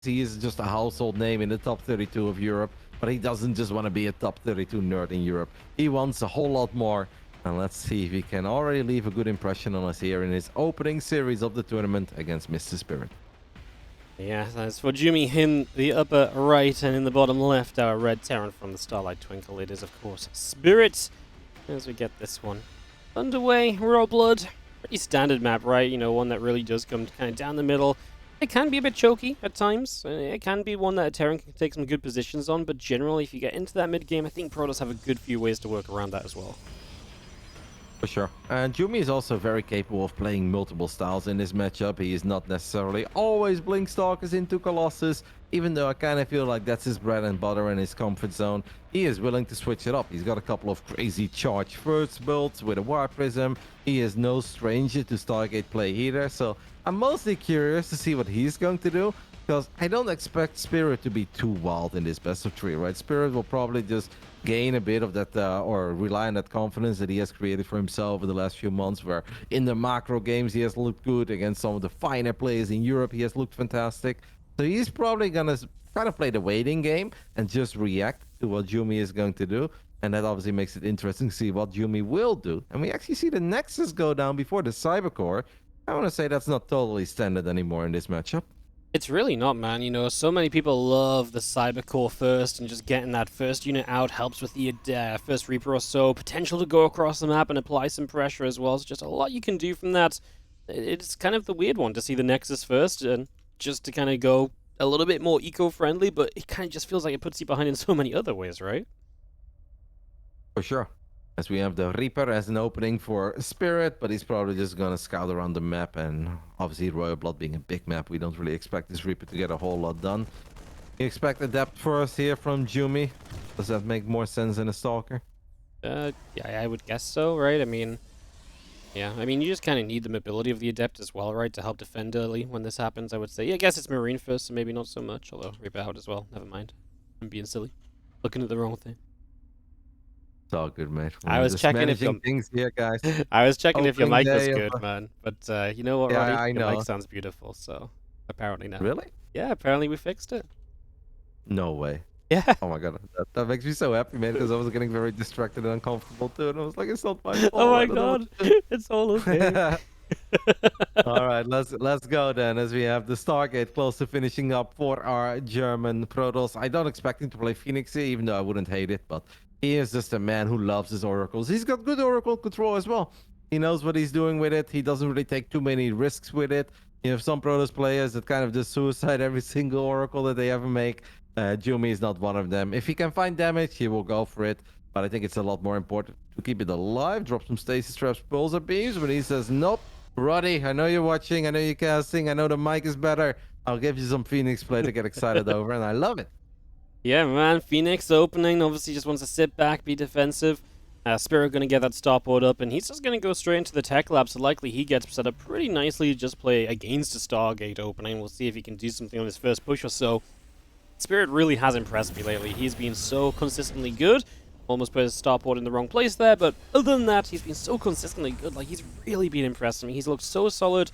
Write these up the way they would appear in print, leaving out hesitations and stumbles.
He is just a household name in the top 32 of Europe, but he doesn't just want to be a top 32 nerd in Europe. He wants a whole lot more. And let's see if he can already leave a good impression on us here in his opening series of the tournament against Mr. Spirit. Yeah, that's ForJumy in the upper right, and in the bottom left, our red Terran from the Starlight Twinkle. It is, of course, Spirit, as we get this one underway. Raw Blood, pretty standard map, right? You know, one that really does come kind of down the middle. It can be a bit choky at times. It can be one that a Terran can take some good positions on, but generally, if you get into that mid-game, I think Protoss have a good few ways to work around that as well. For sure. And Jumi is also very capable of playing multiple styles in this matchup. He is not necessarily always Blink Stalkers into Colossus, even though I kind of feel like that's his bread and butter and his comfort zone. He is willing to switch it up. He's got a couple of crazy charge first builds with a War Prism. He is no stranger to Stargate play either, so I'm mostly curious to see what he's going to do, because I don't expect Spirit to be too wild in this best of 3, right? Spirit will probably just gain a bit of that or rely on that confidence that he has created for himself over the last few months, where in the macro games he has looked good against some of the finer players in Europe. He has looked fantastic, so he's probably gonna kind of play the waiting game and just react to what Jumi is going to do, and that obviously makes it interesting to see what Jumi will do. And we actually see the Nexus go down before the Cybercore. I want to say that's not totally standard anymore in this matchup. It's really not, man. You know, so many people love the Cybercore first, and just getting that first unit out helps with the first Reaper or so. Potential to go across the map and apply some pressure as well. It's just a lot you can do from that. It's kind of the weird one to see the Nexus first, and just to kind of go a little bit more eco-friendly, but it kind of just feels like it puts you behind in so many other ways, right? For sure. As we have the Reaper as an opening for Spirit, but he's probably just going to scout around the map, and obviously Royal Blood being a big map, we don't really expect this Reaper to get a whole lot done. You expect Adept first here from Jumi? Does that make more sense than a Stalker? Yeah, I would guess so, right? I mean, yeah, I mean, you just kind of need the mobility of the Adept as well, right, to help defend early when this happens, I would say. Yeah, I guess it's Marine first, so maybe not so much, although Reaper out as well. Never mind. I'm being silly. Looking at the wrong thing. It's all good, mate. I was checking if your things here, guys. I was checking if your Opening mic was day good, man. But you know what, Yeah, Roddy? I Your know. mic sounds beautiful, so apparently now. Really? Yeah, apparently we fixed it. No way. Yeah. Oh my god, that makes me so happy, man, because I was getting very distracted and uncomfortable too, and I was like, it's not my fault. Oh my I don't know god, what to do. it's all okay. All right, let's go then, as we have the Stargate close to finishing up for our German Protoss. I don't expect him to play Phoenix here, even though I wouldn't hate it, but he is just a man who loves his oracles. He's got good oracle control as well. He knows what he's doing with it. He doesn't really take too many risks with it. You have some Protoss players that kind of just suicide every single oracle that they ever make. Jumi is not one of them. If he can find damage, he will go for it. But I think it's a lot more important to keep it alive. Drop some stasis traps, pulsar beams. But he says, nope. Roddy, I know you're watching. I know you're casting. I know the mic is better. I'll give you some Phoenix play to get excited over. And I love it. Yeah, man. Phoenix opening. Obviously just wants to sit back, be defensive. Spirit going to get that starport up, and he's just going to go straight into the tech lab, so likely he gets set up pretty nicely to just play against a Stargate opening. We'll see if he can do something on his first push or so. Spirit really has impressed me lately. He's been so consistently good. Almost put his starport in the wrong place there, but other than that, he's been so consistently good. Like, he's really been impressing me. He's looked so solid,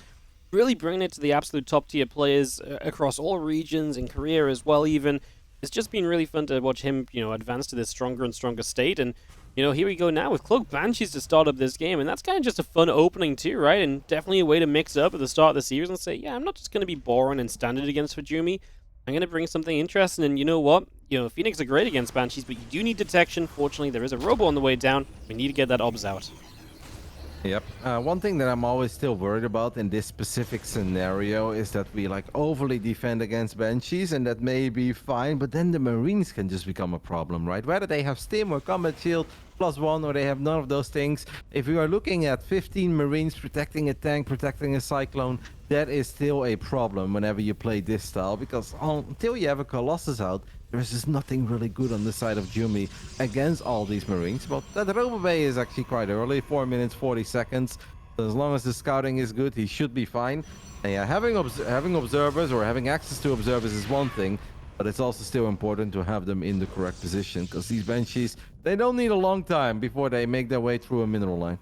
really bringing it to the absolute top-tier players across all regions, in Korea as well even. It's just been really fun to watch him, you know, advance to this stronger and stronger state, and you know, here we go now with Cloak Banshees to start up this game, and that's kind of just a fun opening too, right? And definitely a way to mix up at the start of the series and say, yeah, I'm not just going to be boring and standard against ForJumy. I'm going to bring something interesting, and you know what? You know, Phoenix are great against Banshees, but you do need detection. Fortunately, there is a robo on the way down. We need to get that obs out. Yep. One thing that I'm always still worried about in this specific scenario is that we like overly defend against Banshees, and that may be fine, but then the Marines can just become a problem, right? Whether they have Stim or Combat Shield +1 or they have none of those things, if we are looking at 15 Marines protecting a tank, protecting a Cyclone, that is still a problem whenever you play this style, because until you have a Colossus out, there's just nothing really good on the side of Jumi against all these Marines. But that Robo Bay is actually quite early, 4 minutes 40 seconds. So as long as the scouting is good, he should be fine. And yeah, having observers or having access to observers is one thing, but it's also still important to have them in the correct position, because these Banshees, they don't need a long time before they make their way through a mineral line.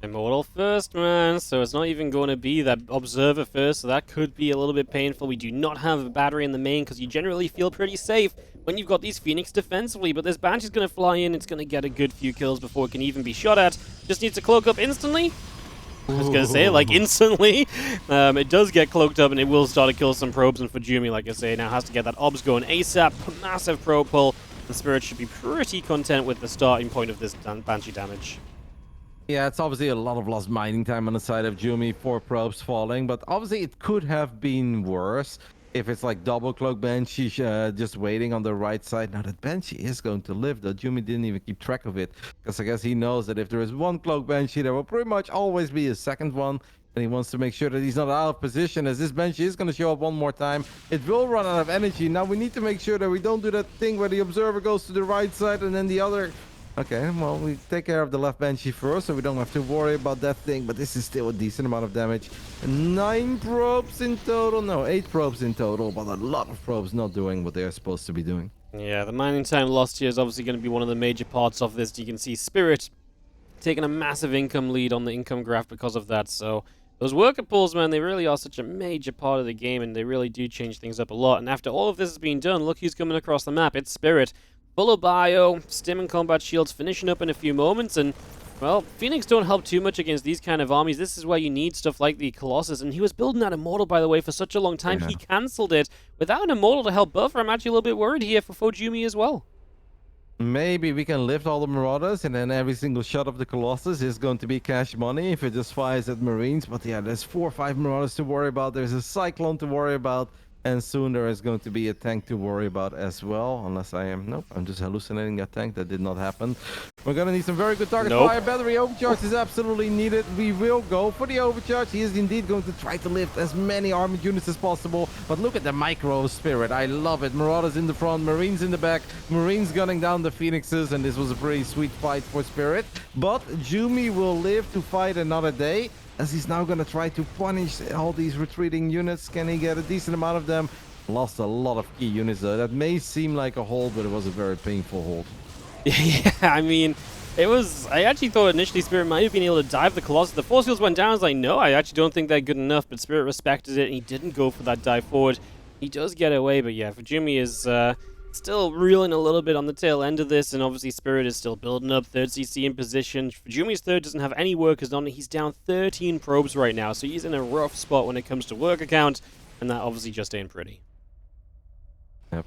Immortal first, man. So it's not even going to be that Observer first, so that could be a little bit painful. We do not have a battery in the main because you generally feel pretty safe when you've got these Phoenix defensively, but this Banshee's going to fly in. It's going to get a good few kills before it can even be shot at. Just needs to cloak up instantly. I was going to say, like, instantly. It does get cloaked up, and it will start to kill some probes, and ForJumy, like I say, now has to get that obs going ASAP. Massive probe pull. The Spirit should be pretty content with the starting point of this Banshee damage. Yeah, it's obviously a lot of lost mining time on the side of Jumi, 4 probes falling, but obviously it could have been worse if it's like double cloak Banshee just waiting on the right side. Now that Banshee is going to live, though Jumi didn't even keep track of it, because I guess he knows that if there is one cloak Banshee, there will pretty much always be a second one, and he wants to make sure that he's not out of position, as this Banshee is going to show up one more time. It will run out of energy. Now we need to make sure that we don't do that thing where the Observer goes to the right side and then the other... Okay, well, we take care of the left Banshee first, so we don't have to worry about that thing, but this is still a decent amount of damage. 9 probes in total, no, 8 probes in total, but a lot of probes not doing what they're supposed to be doing. Yeah, the mining time lost here is obviously going to be one of the major parts of this. You can see Spirit taking a massive income lead on the income graph because of that, so those worker pools, man, they really are such a major part of the game, and they really do change things up a lot. And after all of this has been done, look who's coming across the map. It's Spirit. Full of bio, stim and combat shields finishing up in a few moments, and, well, Phoenix don't help too much against these kind of armies. This is why you need stuff like the Colossus, and he was building that Immortal, by the way, for such a long time. He cancelled it. Without an Immortal to help buffer, I'm actually a little bit worried here for ForJumy as well. Maybe we can lift all the Marauders, and then every single shot of the Colossus is going to be cash money if it just fires at Marines. But yeah, there's 4 or 5 Marauders to worry about. There's a Cyclone to worry about. And soon there is going to be a tank to worry about as well. Unless I am... Nope, I'm just hallucinating that tank. That did not happen. We're going to need some very good target fire. Battery overcharge is absolutely needed. We will go for the overcharge. He is indeed going to try to lift as many armored units as possible. But look at the micro Spirit. I love it. Marauders in the front, Marines in the back. Marines gunning down the Phoenixes. And this was a pretty sweet fight for Spirit. But Jumi will live to fight another day, as he's now going to try to punish all these retreating units. Can he get a decent amount of them? Lost a lot of key units, though. That may seem like a hold, but it was a very painful hold. Yeah, I mean, it was... I actually thought initially Spirit might have been able to dive the Colossus. The force fields went down. I was like, no, I actually don't think they're good enough, but Spirit respected it, and he didn't go for that dive forward. He does get away, but yeah, ForJumy is... still reeling a little bit on the tail end of this, and obviously Spirit is still building up. 3rd CC in position. ForJumy's 3rd doesn't have any workers on it. He's down 13 probes right now, so he's in a rough spot when it comes to worker count, and that obviously just ain't pretty.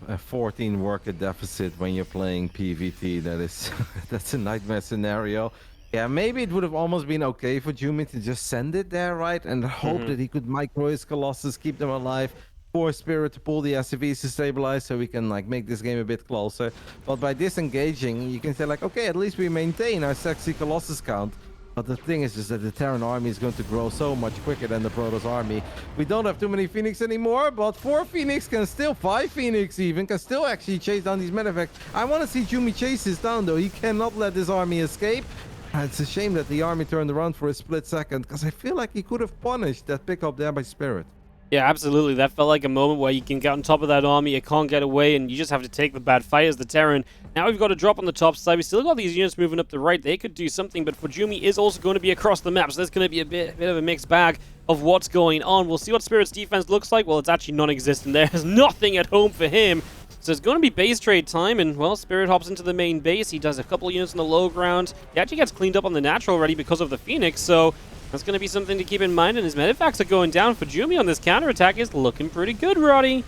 A 14 worker deficit when you're playing PvT, that is that's a nightmare scenario. Yeah, maybe it would have almost been okay for Jumi to just send it there, right, and hope that he could micro his Colossus, keep them alive. For Spirit to pull the SCVs to stabilize, so we can like make this game a bit closer. But by disengaging, you can say like, okay, at least we maintain our sexy Colossus count. But the thing is just that the Terran army is going to grow so much quicker than the Protoss army. We don't have too many Phoenix anymore, but 4 Phoenix can still, 5 Phoenix even, can still actually chase down these medevacts. I want to see Jumi chase this down, though. He cannot let this army escape. It's a shame that the army turned around for a split second, because I feel like he could have punished that pickup there by Spirit. Yeah, absolutely. That felt like a moment where you can get on top of that army, it can't get away, and you just have to take the bad fight as the Terran. Now we've got a drop on the top side. We still got these units moving up the right. They could do something, but ForJumy is also going to be across the map, so there's going to be a bit of a mixed bag of what's going on. We'll see what Spirit's defense looks like. Well, it's actually non-existent. There's nothing at home for him. So it's going to be base trade time, and, well, Spirit hops into the main base. He does a couple of units on the low ground. He actually gets cleaned up on the natural already because of the Phoenix, so that's going to be something to keep in mind, and his medevacts are going down. ForJumy on this counterattack is looking pretty good, Roddy.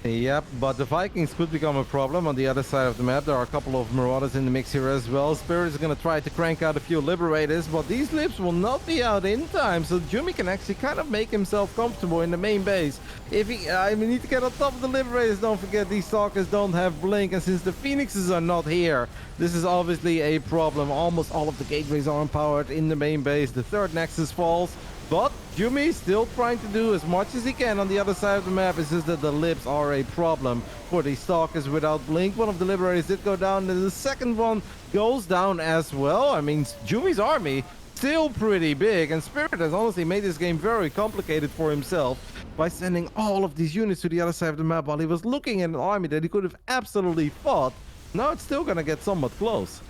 Yep, but the Vikings could become a problem on the other side of the map. There are a couple of Marauders in the mix here as well. Spirit is going to try to crank out a few Liberators, but these Libs will not be out in time, so Jumi can actually kind of make himself comfortable in the main base. If he, we need to get on top of the Liberators. Don't forget, these Stalkers don't have Blink, and since the Phoenixes are not here, this is obviously a problem. Almost all of the gateways are empowered in the main base. The 3rd Nexus falls. But Jumi still trying to do as much as he can on the other side of the map. It's just that the Libs are a problem for the Stalkers without Blink. One of the Liberators did go down, and the second one goes down as well. I mean, Jumi's army still pretty big, and Spirit has honestly made this game very complicated for himself by sending all of these units to the other side of the map while he was looking at an army that he could have absolutely fought. Now it's still gonna get somewhat close.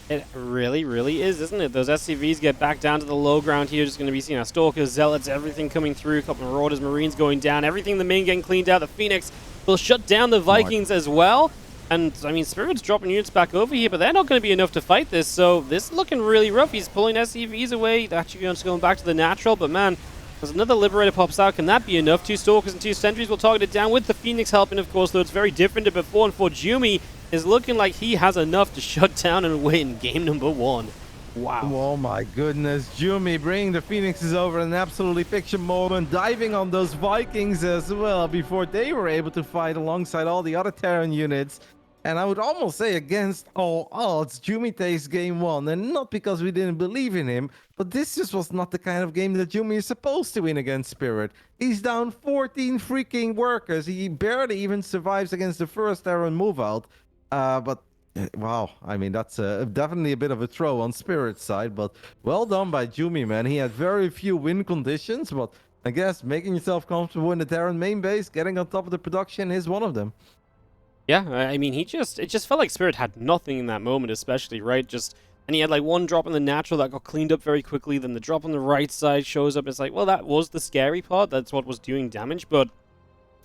It really, really is, isn't it? Those SCVs get back down to the low ground here. Just going to be, Stalkers, Zealots, everything coming through. A couple of Marauders, Marines going down. Everything in the main getting cleaned out. The Phoenix will shut down the Vikings as well. And, I mean, Spirit's dropping units back over here, but they're not going to be enough to fight this. So this is looking really rough. He's pulling SCVs away. Actually, just going back to the natural. But, man, there's another Liberator pops out. Can that be enough? 2 Stalkers and 2 Sentries will target it down with the Phoenix helping, of course, though it's very different to before. And ForJumy is looking like he has enough to shut down and win game number 1. Wow. Oh my goodness, Jumy bringing the Phoenixes over in an absolutely fiction moment, diving on those Vikings as well before they were able to fight alongside all the other Terran units. And I would almost say against all odds, Jumy takes game 1, and not because we didn't believe in him, but this just was not the kind of game that Jumy is supposed to win against Spirit. He's down 14 freaking workers. He barely even survives against the first Terran move out. But wow, I mean, that's definitely a bit of a throw on Spirit's side, but well done by Jumy, man. He had very few win conditions, but I guess making yourself comfortable in the Terran main base, getting on top of the production is one of them. Yeah, I mean, it just felt like Spirit had nothing in that moment, especially, right? And he had like one drop on the natural that got cleaned up very quickly, then the drop on the right side shows up. It's like, well, that was the scary part. That's what was doing damage, but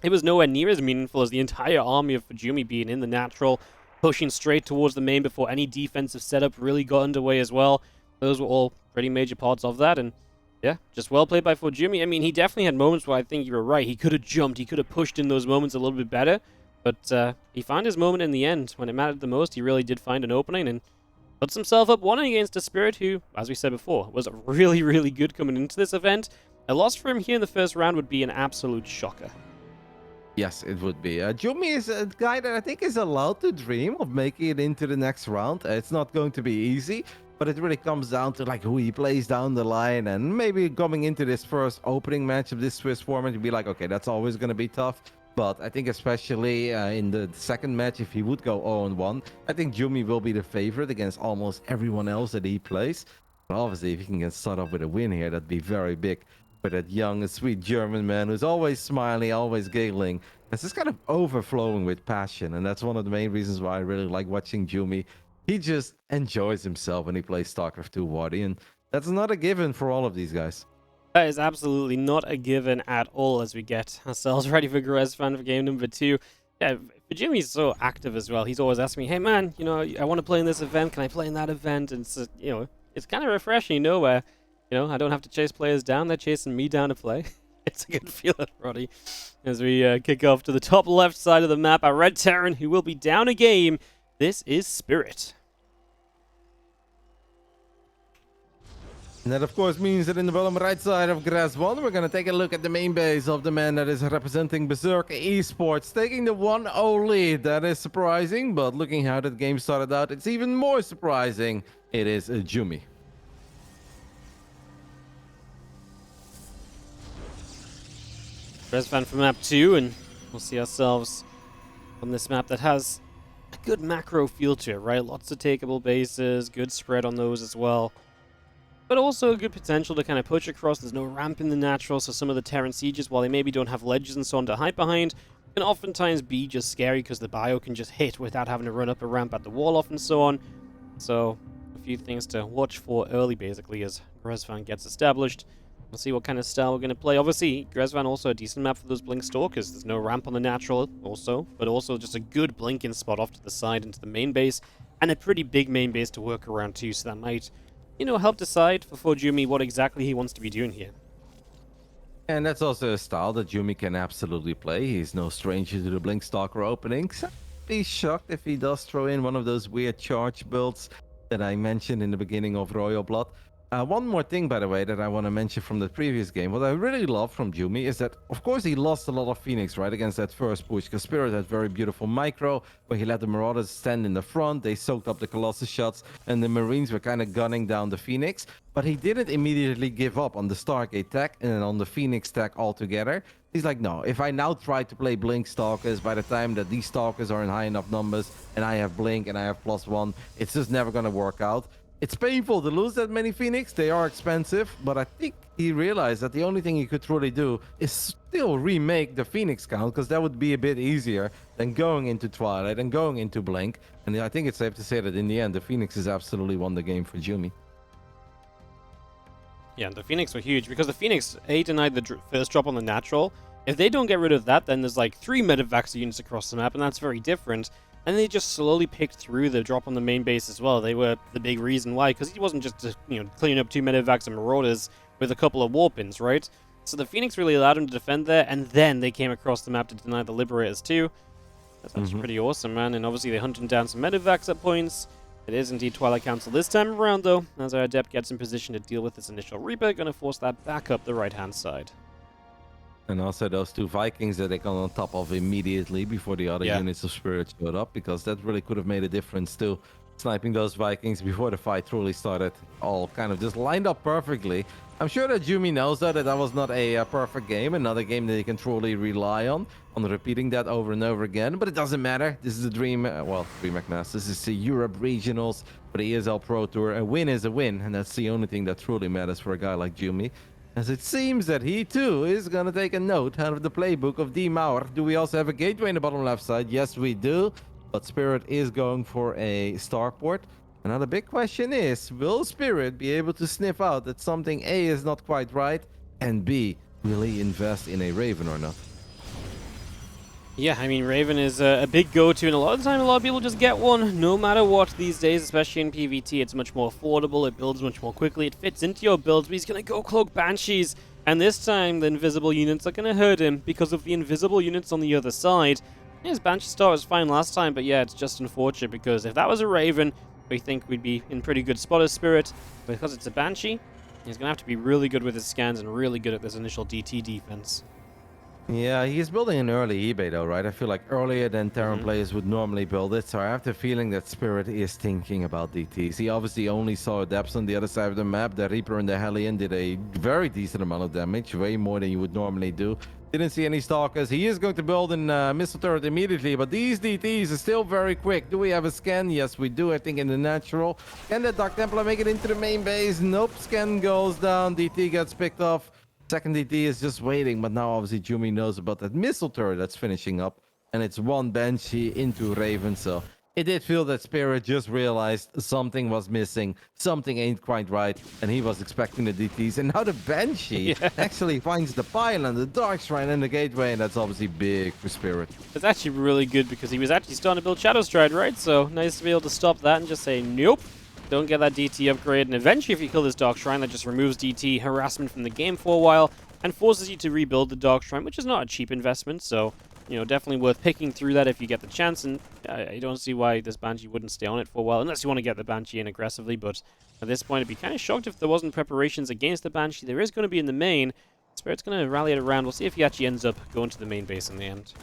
it was nowhere near as meaningful as the entire army of ForJumy being in the natural, pushing straight towards the main before any defensive setup really got underway as well. Those were all pretty major parts of that, and yeah, just well played by ForJumy. I mean, he definitely had moments where I think you were right. He could have jumped, he could have pushed in those moments a little bit better, but he found his moment in the end. When it mattered the most, he really did find an opening and puts himself up 1 against a Spirit who, as we said before, was really, really good coming into this event. A loss for him here in the first round would be an absolute shocker. Yes, it would be. Jumy is a guy that I think is allowed to dream of making it into the next round. It's not going to be easy, but it really comes down to like who he plays down the line, and maybe coming into this first opening match of this Swiss format, you'd be like, okay, that's always going to be tough. But I think especially in the second match, if he would go 0-1, I think Jumy will be the favorite against almost everyone else that he plays. But obviously, if he can get start off with a win here, that'd be very big. But that young, sweet German man who's always smiling, always giggling, it's just kind of overflowing with passion. And that's one of the main reasons why I really like watching Jumy. He just enjoys himself when he plays StarCraft 2 Wadi, and that's not a given for all of these guys. That is absolutely not a given at all as we get ourselves ready for Grezfan for game number 2. Yeah, Jimy's so active as well. He's always asking me, hey man, I want to play in this event. Can I play in that event? And it's, it's kind of refreshing, where, I don't have to chase players down. They're chasing me down to play. It's a good feeling, Roddy. As we kick off to the top left side of the map, our Red Terran, who will be down a game. This is Spirit. And that, of course, means that in the bottom right side of Grass 1, we're going to take a look at the main base of the man that is representing Berserk Esports, taking the 1-0 lead. That is surprising, but looking how that game started out, it's even more surprising. It is Jumy. Grezfan for map 2, and we'll see ourselves on this map that has a good macro feel to it, right? Lots of takeable bases, good spread on those as well. But also a good potential to kind of push across. There's no ramp in the natural, so some of the Terran sieges, while they maybe don't have ledges and so on to hide behind, can oftentimes be just scary because the bio can just hit without having to run up a ramp at the wall off and so on. So a few things to watch for early, basically, as Grezfan gets established. We'll see what kind of style we're going to play. Obviously, Grezfan also a decent map for those Blink Stalkers. There's no ramp on the natural also, but also just a good blinking spot off to the side into the main base, and a pretty big main base to work around too, so that might, help decide for ForJumy what exactly he wants to be doing here. And that's also a style that Jumy can absolutely play. He's no stranger to the Blink Stalker openings. Be shocked if he does throw in one of those weird charge builds that I mentioned in the beginning of Royal Blood. One more thing, by the way, that I want to mention from the previous game. What I really love from Jumy is that, of course, he lost a lot of Phoenix, right, against that first push, because Spirit had very beautiful micro, where he let the Marauders stand in the front, they soaked up the Colossus shots, and the Marines were kind of gunning down the Phoenix. But he didn't immediately give up on the Stargate tech and on the Phoenix tech altogether. He's like, no, if I now try to play Blink Stalkers, by the time that these Stalkers are in high enough numbers, and I have Blink and I have +1, it's just never going to work out. It's painful to lose that many Phoenix. They are expensive, but I think he realized that the only thing he could truly do is still remake the Phoenix count, because that would be a bit easier than going into Twilight and going into Blink. And I think it's safe to say that in the end, the Phoenix has absolutely won the game for Jumi. Yeah, and the Phoenix were huge, because the Phoenix, denied the first drop on the natural. If they don't get rid of that, then there's like 3 Medivac units across the map, and that's very different. And they just slowly picked through the drop on the main base as well. They were the big reason why, because he wasn't just, cleaning up 2 Medivacs and Marauders with a couple of Warpins, right? So the Phoenix really allowed him to defend there, and then they came across the map to deny the Liberators too. That's actually pretty awesome, man. And obviously they hunted down some Medivacs at points. It is indeed Twilight Council this time around, though, as our Adept gets in position to deal with this initial Reaper, going to force that back up the right-hand side. And also those 2 Vikings that they got on top of immediately before the other units of Spirit showed up, because that really could have made a difference too. Sniping those Vikings before the fight truly started, all kind of just lined up perfectly. I'm sure that Jumi knows that was not a perfect game, another game that he can truly rely on repeating that over and over again. But it doesn't matter. This is the DreamHack Masters. This is the Europe Regionals for the ESL Pro Tour. A win is a win, and that's the only thing that truly matters for a guy like Jumi. As it seems that he too is gonna take a note out of the playbook of D. Mauer. Do we also have a gateway in the bottom left side? Yes, we do. But Spirit is going for a starport. And now the big question is, will Spirit be able to sniff out that something A is not quite right, and B, will he invest in a Raven or not? Yeah, I mean, Raven is a big go-to, and a lot of the time, a lot of people just get one, no matter what these days, especially in PvT. It's much more affordable, it builds much more quickly, it fits into your builds, but he's going to go cloak Banshees, and this time, the invisible units are going to hurt him because of the invisible units on the other side. His Banshee Star was fine last time, but yeah, it's just unfortunate, because if that was a Raven, we think we'd be in pretty good spot as Spirit. Because it's a Banshee, he's going to have to be really good with his scans and really good at this initial DT defense. Yeah, he's building an early eBay though, right? I feel like earlier than Terran players would normally build it, so I have the feeling that Spirit is thinking about DTs. He obviously only saw Adepts on the other side of the map. The Reaper and the Hellion did a very decent amount of damage, way more than you would normally do. Didn't see any Stalkers. He is going to build a missile turret immediately, but these DTs are still very quick. Do we have a scan? Yes, we do, I think, in the natural. Can the Dark Templar make it into the main base? Nope, scan goes down. DT gets picked off. Second DT is just waiting, but now obviously Jumi knows about that missile turret that's finishing up, and it's 1 Banshee into Raven, so it did feel that Spirit just realized something was missing, something ain't quite right, and he was expecting the DTs, and now the Banshee actually finds the pylon, the Dark Shrine, and the gateway, and that's obviously big for Spirit. It's actually really good, because he was actually starting to build Shadow Stride, right? So nice to be able to stop that and just say, nope. Don't get that DT upgrade, and eventually if you kill this Dark Shrine, that just removes DT harassment from the game for a while, and forces you to rebuild the Dark Shrine, which is not a cheap investment, so, definitely worth picking through that if you get the chance, and I don't see why this Banshee wouldn't stay on it for a while, unless you want to get the Banshee in aggressively, but at this point I'd be kind of shocked if there wasn't preparations against the Banshee. There is going to be in the main. Spirit's going to rally it around. We'll see if he actually ends up going to the main base in the end.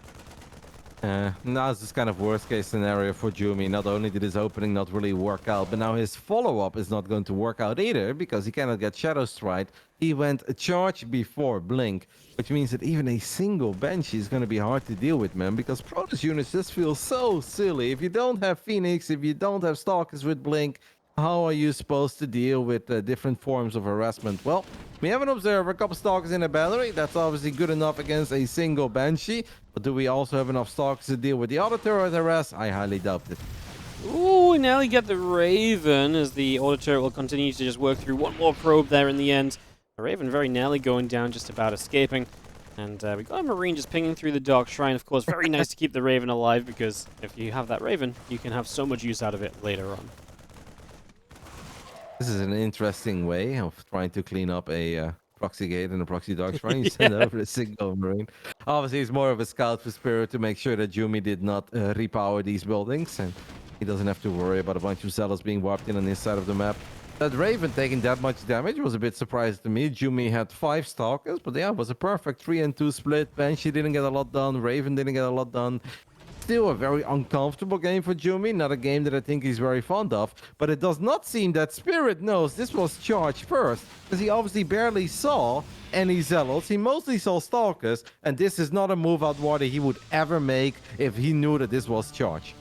Now it's this kind of worst case scenario for Jumi. Not only did his opening not really work out, but now his follow-up is not going to work out either, because he cannot get Shadow Stride. He went a charge before Blink, which means that even a single Banshee is going to be hard to deal with, man, because Protoss units just feel so silly. If you don't have Phoenix, if you don't have Stalkers with Blink, how are you supposed to deal with different forms of harassment? Well, we have an Observer, a couple Stalkers in a battery. That's obviously good enough against a single Banshee. But do we also have enough Stalkers to deal with the other turret harass? I highly doubt it. Ooh, now we get the Raven, as the auto turret will continue to just work through one more probe there in the end. The Raven very nearly going down, just about escaping. And we got a Marine just pinging through the Dark Shrine. Of course, very nice to keep the Raven alive, because if you have that Raven, you can have so much use out of it later on. This is an interesting way of trying to clean up a proxy gate and a proxy Dark Shrine. You send over a single Marine. Obviously, he's more of a scout for Spirit to make sure that Jumi did not repower these buildings, and he doesn't have to worry about a bunch of Zealots being warped in on this side of the map. That Raven taking that much damage was a bit surprising to me. Jumi had 5 Stalkers, but yeah, it was a perfect 3 and 2 split. Banshee didn't get a lot done. Raven didn't get a lot done. Still a very uncomfortable game for Jumi, not a game that I think he's very fond of, but it does not seem that Spirit knows this was charged first, because he obviously barely saw any Zealots. He mostly saw Stalkers, and this is not a move out Wardy he would ever make if he knew that this was charged.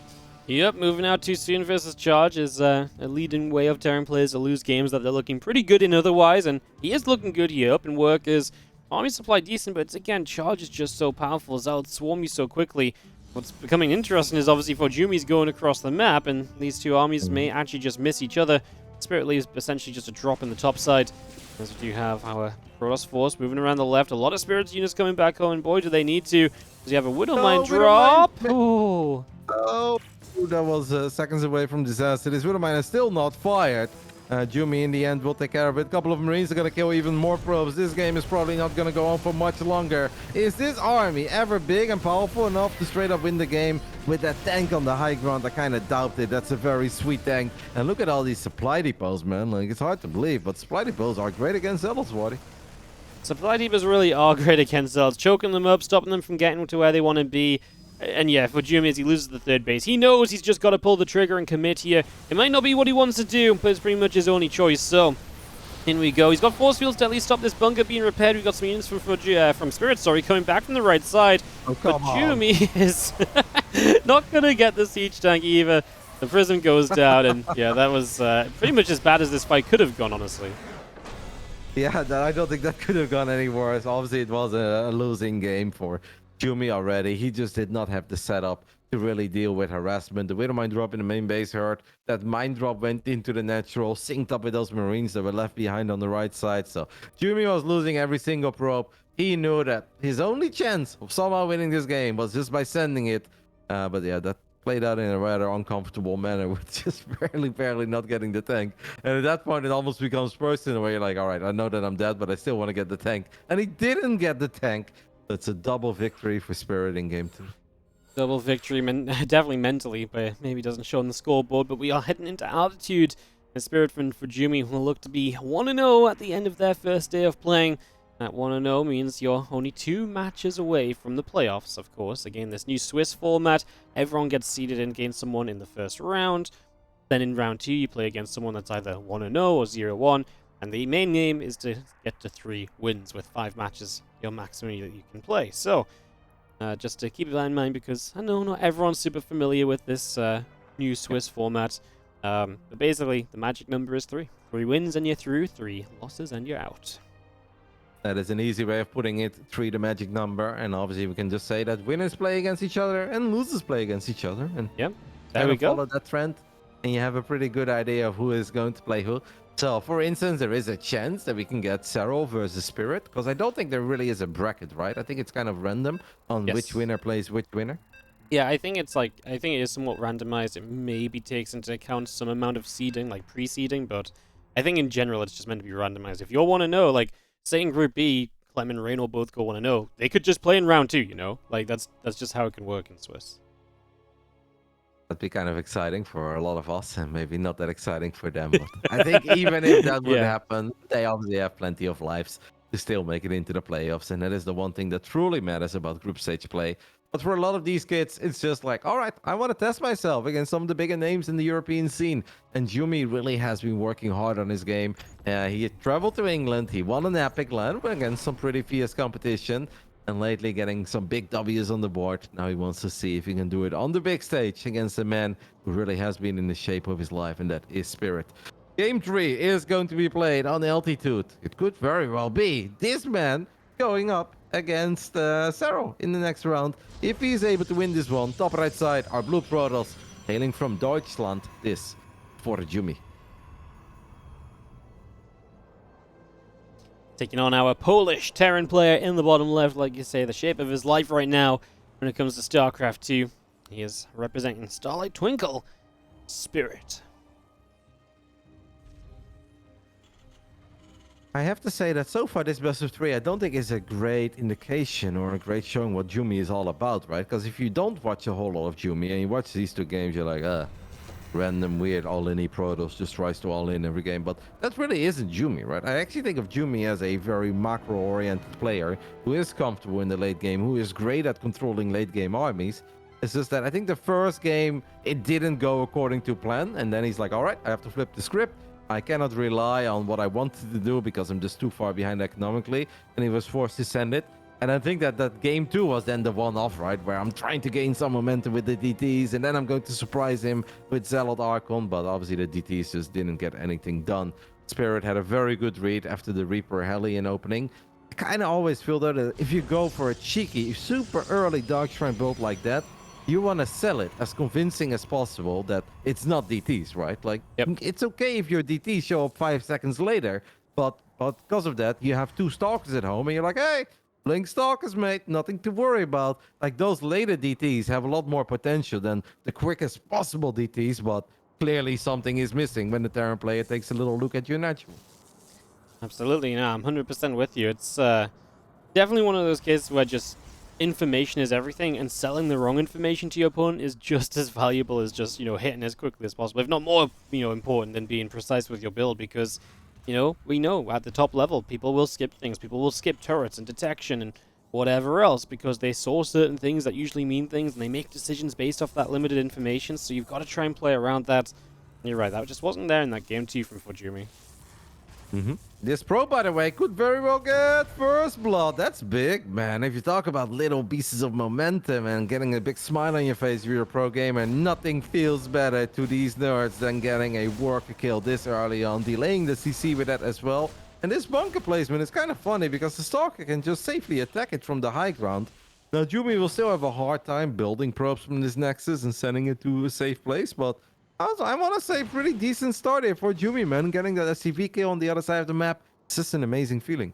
Yep, moving out too soon versus Charge is a leading way of Terran players to lose games that they're looking pretty good in otherwise, and he is looking good here. Up in work is army supply decent, but it's, again, Charge is just so powerful, Zealots swarm you so quickly. What's becoming interesting is obviously ForJumy's going across the map, and these two armies may actually just miss each other. Spirit League is essentially just a drop in the top side. As we do have our Protoss force moving around the left. A lot of Spirits units coming back home, and boy, do they need to. Because you have a Widowmine drop. Oh. Oh, that was seconds away from disaster. This Widowmine is still not fired. Jumy in the end will take care of it. A couple of Marines are going to kill even more probes. This game is probably not going to go on for much longer. Is this army ever big and powerful enough to straight up win the game with that tank on the high ground? I kind of doubt it. That's a very sweet tank. And look at all these supply depots, man. Like, it's hard to believe, but supply depots are great against Zealots, Wardy. Supply depots really are great against Zealots, choking them up, stopping them from getting to where they want to be. And yeah, for Jumy, as he loses the third base, he knows he's just got to pull the trigger and commit here. It might not be what he wants to do, but it's pretty much his only choice. So, in we go. He's got force fields to at least stop this bunker being repaired. We've got some units from Spirit, coming back from the right side. Oh, but Jumy is not going to get the siege tank either. The prism goes down, and yeah, that was pretty much as bad as this fight could have gone, honestly. Yeah, I don't think that could have gone any worse. Obviously, it was a losing game for Jumy already. He just did not have the setup to really deal with harassment. The Widowmine drop in the main base hurt. That mine drop went into the natural, synced up with those Marines that were left behind on the right side. So Jumy was losing every single probe. He knew that his only chance of somehow winning this game was just by sending it. But yeah, that played out in a rather uncomfortable manner with just barely not getting the tank. And at that point, it almost becomes personal where you're like, all right, I know that I'm dead, but I still want to get the tank. And he didn't get the tank. It's a double victory for Spirit in game 2. Double victory, definitely mentally, but maybe doesn't show on the scoreboard. But we are heading into altitude. And Spirit for ForJumy will look to be 1-0 at the end of their first day of playing. That 1-0 means you're only 2 matches away from the playoffs, of course. Again, this new Swiss format, everyone gets seeded in against someone in the first round. Then in round 2, you play against someone that's either 1-0 or 0-1. And the main aim is to get to 3 wins with 5 matches, your maximum that you can play. So, just to keep that in mind, because I know not everyone's super familiar with this new Swiss format. But basically, the magic number is 3. 3 wins and you're through, 3 losses and you're out. That is an easy way of putting it, 3 the magic number. And obviously, we can just say that winners play against each other and losers play against each other. And yep, there we go. Follow that trend, and you have a pretty good idea of who is going to play who. So, for instance, there is a chance that we can get Serral versus Spirit, because I don't think there really is a bracket, right? I think it's kind of random on which winner plays which winner. Yeah, I think it is somewhat randomized. It maybe takes into account some amount of seeding, like pre-seeding, but I think in general it's just meant to be randomized. If you all want to know, like, say in Group B, Clem and Rain will both go 1-0, they could just play in round 2, you know? Like, that's just how it can work in Swiss. That'd be kind of exciting for a lot of us, and maybe not that exciting for them. But I think even if that would happen, they obviously have plenty of lives to still make it into the playoffs, and that is the one thing that truly matters about group stage play. But for a lot of these kids, it's just like, all right, I want to test myself against some of the bigger names in the European scene. And Jumy really has been working hard on his game. He traveled to England. He won an epic LAN against some pretty fierce competition. And lately getting some big W's on the board. Now he wants to see if he can do it on the big stage against a man who really has been in the shape of his life, and that is Spirit. Game 3 is going to be played on altitude. It could very well be this man going up against Serral in the next round. If he is able to win this one, top right side are Blue Protoss, hailing from Deutschland. This for ForJumy. Taking on our Polish Terran player in the bottom left, like you say, the shape of his life right now when it comes to StarCraft 2. He is representing Starlight Twinkle, Spirit. I have to say that so far this best of 3 I don't think is a great indication or a great showing what Jumy is all about, right? Because if you don't watch a whole lot of Jumy and you watch these 2 games, you're like, random, weird, all-in Protoss just tries to all-in every game. But that really isn't Jumy, right? I actually think of Jumy as a very macro-oriented player who is comfortable in the late game, who is great at controlling late-game armies. It's just that I think the first game, it didn't go according to plan. And then he's like, all right, I have to flip the script. I cannot rely on what I wanted to do because I'm just too far behind economically. And he was forced to send it. And I think that game 2 was then the one-off, right? Where I'm trying to gain some momentum with the DTs, and then I'm going to surprise him with Zealot Archon, but obviously the DTs just didn't get anything done. Spirit had a very good read after the Reaper Hellion opening. I kind of always feel that if you go for a cheeky, super early Dark Shrine build like that, you want to sell it as convincing as possible that it's not DTs, right? Like, it's okay if your DTs show up 5 seconds later, but because of that, you have 2 Stalkers at home, and you're like, hey, Blink Stalkers, mate, nothing to worry about. Like, those later DTs have a lot more potential than the quickest possible DTs, but clearly something is missing when the Terran player takes a little look at your natural. Absolutely, no, I'm 100% with you. It's definitely one of those cases where just information is everything, and selling the wrong information to your opponent is just as valuable as just, hitting as quickly as possible, if not more, important than being precise with your build, because we know at the top level, people will skip things. People will skip turrets and detection and whatever else because they saw certain things that usually mean things, and they make decisions based off that limited information. So you've got to try and play around that. And you're right, that just wasn't there in that game 2 from ForJumy. This pro, by the way, could very well get first blood. That's big, man. If you talk about little pieces of momentum and getting a big smile on your face if you're a pro gamer, nothing feels better to these nerds than getting a worker kill this early on, delaying the CC with that as well. And this bunker placement is kind of funny because the Stalker can just safely attack it from the high ground. Now, Jumi will still have a hard time building probes from this Nexus and sending it to a safe place, but I want to say pretty decent start here for Jumi, man. Getting that SCV kill on the other side of the map, it's just an amazing feeling.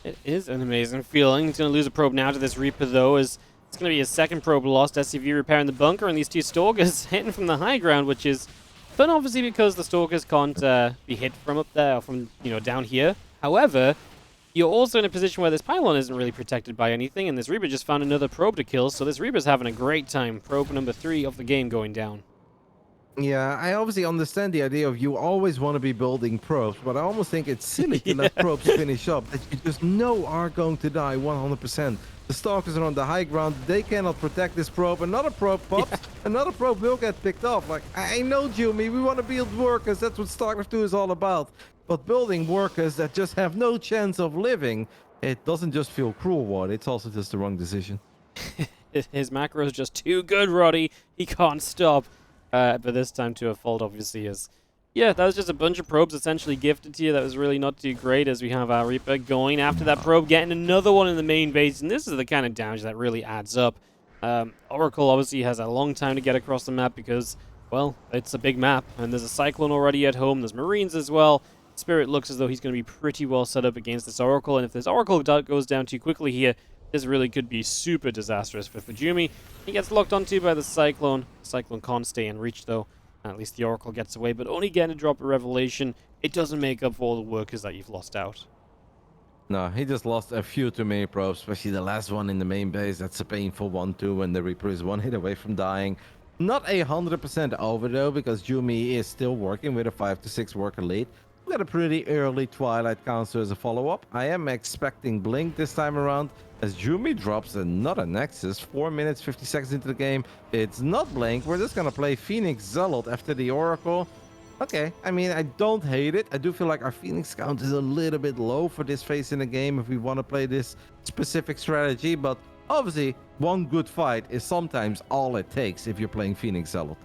It is an amazing feeling. He's going to lose a probe now to this Reaper, though, as it's going to be his second probe lost. SCV repairing the bunker, and these 2 Stalkers hitting from the high ground, which is fun, obviously, because the Stalkers can't be hit from up there or from, down here. However, you're also in a position where this pylon isn't really protected by anything, and this Reaper just found another probe to kill, so this Reaper's having a great time. Probe number 3 of the game going down. Yeah, I obviously understand the idea of you always want to be building probes, but I almost think it's silly to let probes finish up that you just know are going to die 100%. The Stalkers are on the high ground, they cannot protect this probe, another probe pops, another probe will get picked off. Like, I know, Jumi, we want to build workers, that's what StarCraft 2 is all about. But building workers that just have no chance of living, it doesn't just feel cruel, Ward, it's also just the wrong decision. His macro is just too good, Roddy. He can't stop. But this time to a fault, obviously, is... Yeah, that was just a bunch of probes essentially gifted to you. That was really not too great, as we have our Reaper going after that probe, getting another one in the main base, and this is the kind of damage that really adds up. Oracle obviously has a long time to get across the map because, well, it's a big map, and there's a Cyclone already at home, there's Marines as well. Spirit looks as though he's going to be pretty well set up against this Oracle, and if this Oracle goes down too quickly here, this really could be super disastrous for ForJumy. He gets locked onto by the Cyclone. Cyclone can't stay in reach, though. At least the Oracle gets away, but only getting a drop of Revelation. It doesn't make up for all the workers that you've lost out. No, he just lost a few too many probes, especially the last one in the main base. That's a painful one, too, when the Reaper is 1 hit away from dying. Not 100% over, though, because Jumi is still working with a 5 to 6 worker lead. We got a pretty early Twilight counter as a follow-up. I am expecting Blink this time around, as Jumi drops another Nexus 4 minutes 50 seconds into the game. It's not Blink. We're just gonna play Phoenix Zealot after the Oracle. Okay, I mean, I don't hate it. I do feel like our Phoenix count is a little bit low for this phase in the game if we want to play this specific strategy, but obviously one good fight is sometimes all it takes if you're playing Phoenix Zealot.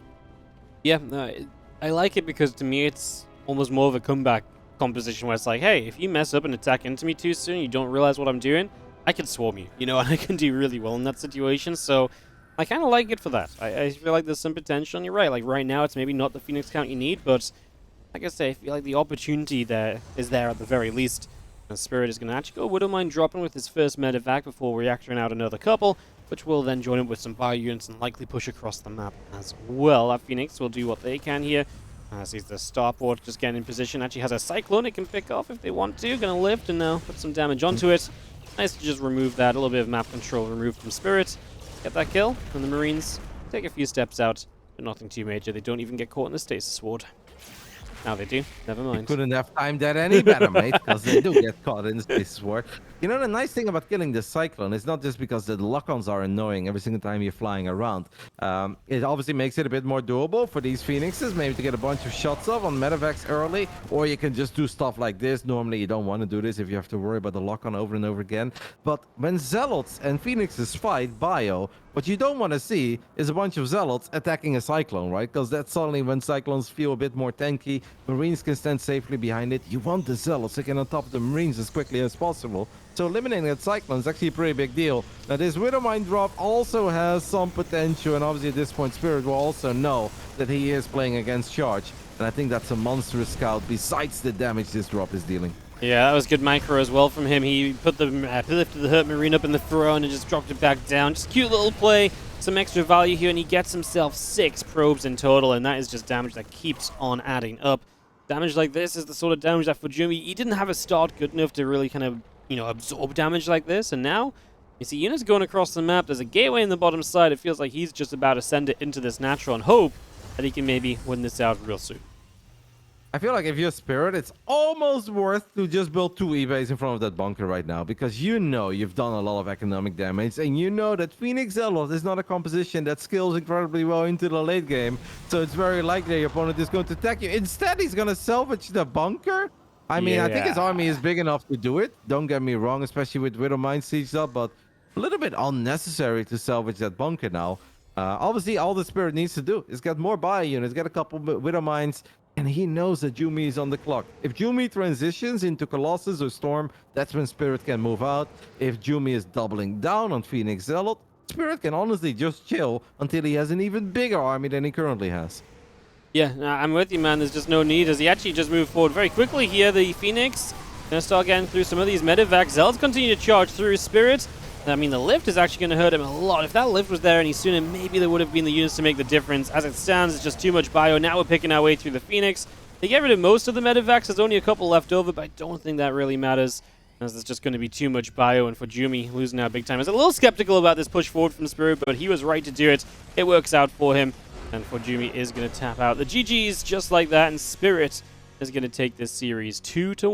Yeah, I like it because to me it's almost more of a comeback composition where it's like, hey, if you mess up and attack into me too soon, you don't realize what I'm doing, I can swarm you, and I can do really well in that situation, so I kind of like it for that. I feel like there's some potential, and you're right, like right now it's maybe not the Phoenix count you need, but like I say, I feel like the opportunity there is there at the very least. And Spirit is going to actually go Widowmine dropping with his first medevac before reactoring out another couple, which will then join up with some bio units and likely push across the map as well. That Phoenix will do what they can here. Sees the starport just getting in position. Actually has a Cyclone it can pick off if they want to. Going to lift and now put some damage onto it. Nice to just remove that. A little bit of map control removed from Spirit. Get that kill. And the Marines take a few steps out, but nothing too major. They don't even get caught in the stasis ward. Now they do. Never mind. Couldn't have timed that any better, mate, because they do get caught in the space war. You know, the nice thing about killing the Cyclone is not just because the lock-ons are annoying every single time you're flying around. It obviously makes it a bit more doable for these Phoenixes, maybe to get a bunch of shots off on medevacs early, or you can just do stuff like this. Normally, you don't want to do this if you have to worry about the lock-on over and over again. But when Zealots and Phoenixes fight bio, what you don't want to see is a bunch of Zealots attacking a Cyclone, right? Because that's suddenly when Cyclones feel a bit more tanky. Marines can stand safely behind it. You want the Zealots to get on top of the Marines as quickly as possible. So eliminating that Cyclone is actually a pretty big deal. Now, this Widowmine drop also has some potential, and obviously at this point, Spirit will also know that he is playing against Charge. And I think that's a monstrous scout besides the damage this drop is dealing. Yeah, that was good micro as well from him. He put the lifted the Hurt Marine up in the throne and just dropped it back down. Just cute little play, some extra value here, and he gets himself 6 probes in total, and that is just damage that keeps on adding up. Damage like this is the sort of damage that ForJumy, he didn't have a start good enough to really kind of, you know, absorb damage like this, and now you see units going across the map. There's a gateway in the bottom side. It feels like he's just about to send it into this natural and hope that he can maybe win this out real soon. I feel like if you're Spirit, it's almost worth to just build 2 eBays in front of that bunker right now, because you know you've done a lot of economic damage, and you know that Phoenix Zealot is not a composition that scales incredibly well into the late game, so it's very likely your opponent is going to attack you. Instead, he's going to salvage the bunker. I mean, I think his army is big enough to do it. Don't get me wrong, especially with Widowmine sieged up, but a little bit unnecessary to salvage that bunker now. Obviously, all the Spirit needs to do is get more bio units, get a couple Widowmines, and he knows that Jumy is on the clock. If Jumy transitions into Colossus or Storm, that's when Spirit can move out. If Jumy is doubling down on Phoenix Zealot, Spirit can honestly just chill until he has an even bigger army than he currently has. Yeah, I'm with you, man. There's just no need, as he actually just moved forward very quickly here. The Phoenix gonna start getting through some of these medevacs. Zealots continue to charge through Spirit. I mean, the lift is actually going to hurt him a lot. If that lift was there any sooner, maybe there would have been the units to make the difference. As it stands, it's just too much bio. Now we're picking our way through the Phoenix. They get rid of most of the medevacs. There's only a couple left over, but I don't think that really matters, as there's just going to be too much bio, and ForJumy losing out big time. I was a little skeptical about this push forward from Spirit, but he was right to do it. It works out for him, and ForJumy is going to tap out the GGs just like that, and Spirit is going to take this series 2-1.